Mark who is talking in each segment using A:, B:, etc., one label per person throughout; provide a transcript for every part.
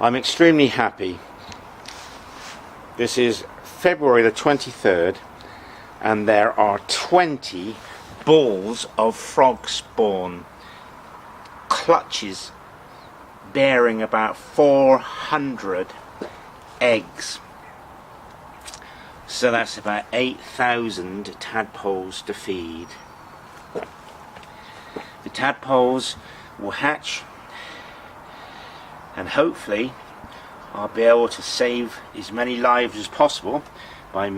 A: I'm extremely happy. This is February the 23rd and there are 20 balls of frog spawn clutches bearing about 400 eggs. So that's about 8,000 tadpoles to feed. The tadpoles will hatch and hopefully I'll be able to save as many lives as possible by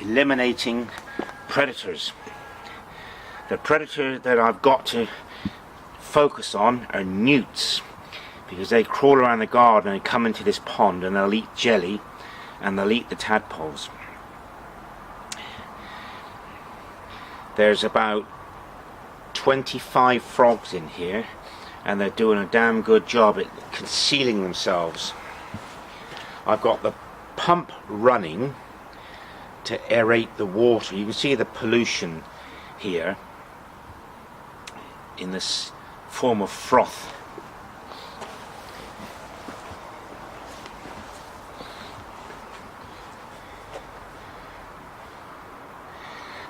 A: eliminating predators. The predator that I've got to focus on are newts, because they crawl around the garden and come into this pond and they'll eat jelly and they'll eat the tadpoles. There's about 25 frogs in here and they're doing a damn good job at concealing themselves. I've got the pump running to aerate the water. You can see the pollution here in this form of froth.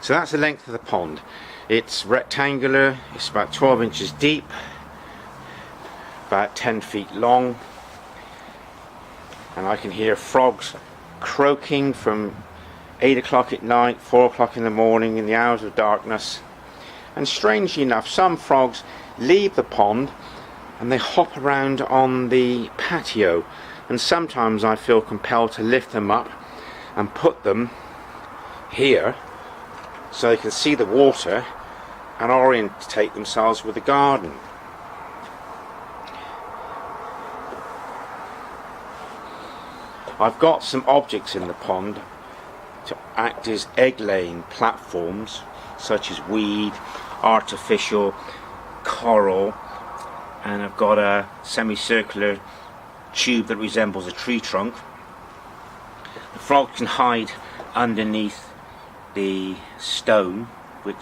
A: So that's the length of the pond. It's rectangular, it's about 12 inches deep, about 10 feet long, and I can hear frogs croaking from 8 o'clock at night, 4 o'clock in the morning, in the hours of darkness. And strangely enough, some frogs leave the pond and they hop around on the patio, and sometimes I feel compelled to lift them up and put them here so they can see the water and orientate themselves with the garden. I've got some objects in the pond to act as egg-laying platforms, such as weed, artificial coral, and I've got a semicircular tube that resembles a tree trunk. The frogs can hide underneath the stone which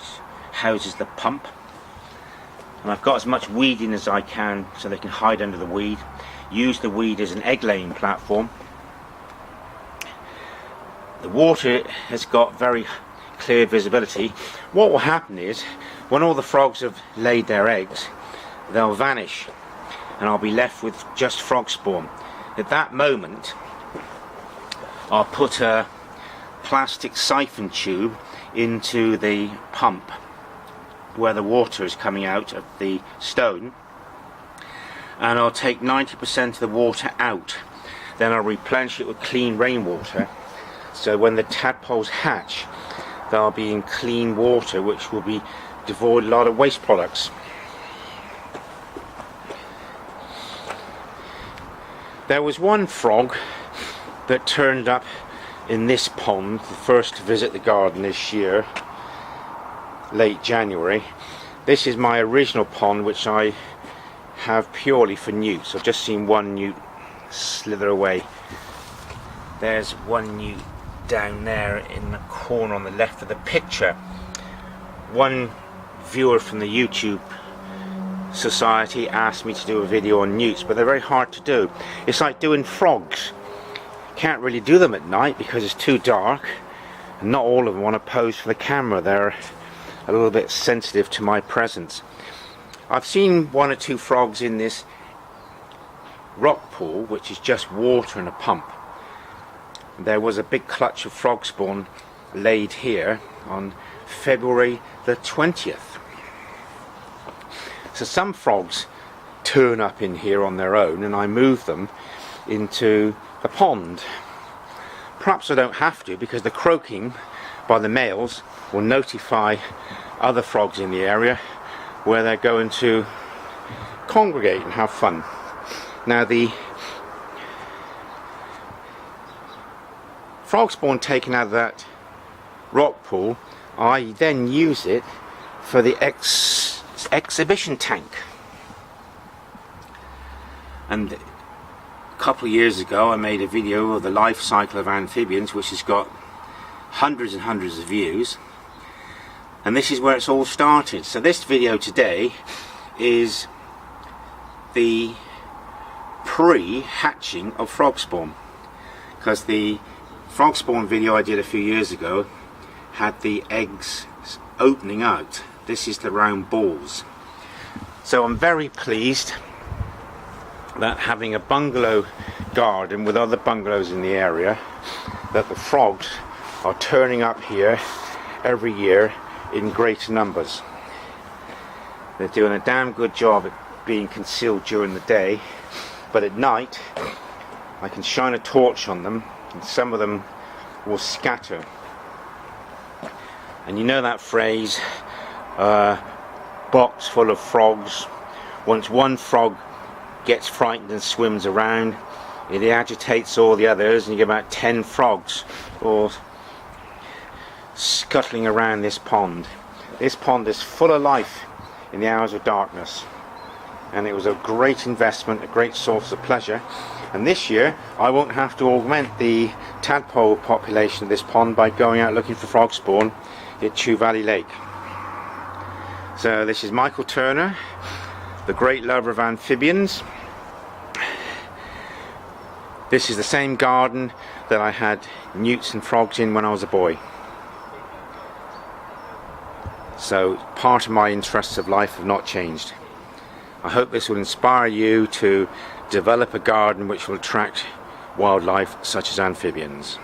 A: houses the pump, and I've got as much weed in as I can so they can hide under the weed, use the weed as an egg-laying platform. The water has got very clear visibility. What will happen is, when all the frogs have laid their eggs, they'll vanish and I'll be left with just frog spawn. At that moment I'll put a plastic siphon tube into the pump where the water is coming out of the stone, and I'll take 90% of the water out. Then I'll replenish it with clean rainwater, so when the tadpoles hatch they'll be in clean water which will be devoid of a lot of waste products. There was one frog that turned up in this pond, the first to visit the garden this year, late January. This is my original pond which I have purely for newts. I've just seen one newt slither away. There's one newt down there in the corner on the left of the picture. One viewer from the YouTube Society asked me to do a video on newts, but they're very hard to do. It's like doing frogs. Can't really do them at night because it's too dark, and not all of them want to pose for the camera. They're a little bit sensitive to my presence. I've seen one or two frogs in this rock pool which is just water and a pump. There was a big clutch of frog spawn laid here on February the 20th. So some frogs turn up in here on their own and I move them into the pond. Perhaps I don't have to, because the croaking by the males will notify other frogs in the area where they're going to congregate and have fun. Now the frog spawn taken out of that rock pool, I then use it for the exhibition tank. And a couple of years ago I made a video of the life cycle of amphibians which has got hundreds and hundreds of views, and this is where it's all started. So this video today is the pre-hatching of frog spawn, because the frog spawn video I did a few years ago had the eggs opening out. This is the round balls. So I'm very pleased that having a bungalow garden with other bungalows in the area, that the frogs are turning up here every year in greater numbers. They're doing a damn good job at being concealed during the day, but at night I can shine a torch on them and some of them will scatter. And you know that phrase, box full of frogs. Once one frog gets frightened and swims around, it agitates all the others, and you get about 10 frogs all scuttling around this pond. This pond is full of life in the hours of darkness, and it was a great investment, a great source of pleasure. And this year I won't have to augment the tadpole population of this pond by going out looking for frog spawn at Chew Valley Lake. So this is Michael Turner, the great lover of amphibians. This is the same garden that I had newts and frogs in when I was a boy. So part of my interests of life have not changed. I hope this will inspire you to develop a garden which will attract wildlife such as amphibians.